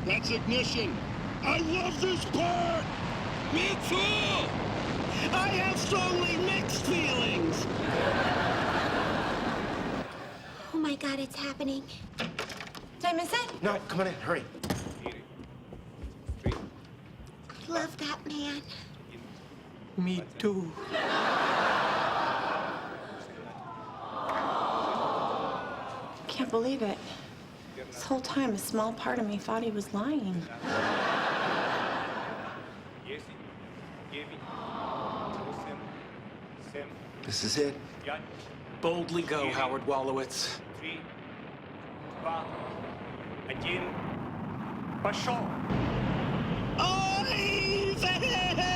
That's ignition. I love this part! Me too! I have strongly mixed feelings! Oh my God, it's happening. Did I miss it? No, come on in, hurry. Love that man. Me too. Can't believe it. This whole time, a small part of me thought he was lying. This is it. Boldly go, Howard Wolowitz. 3, 2, 1, пошел! Olive!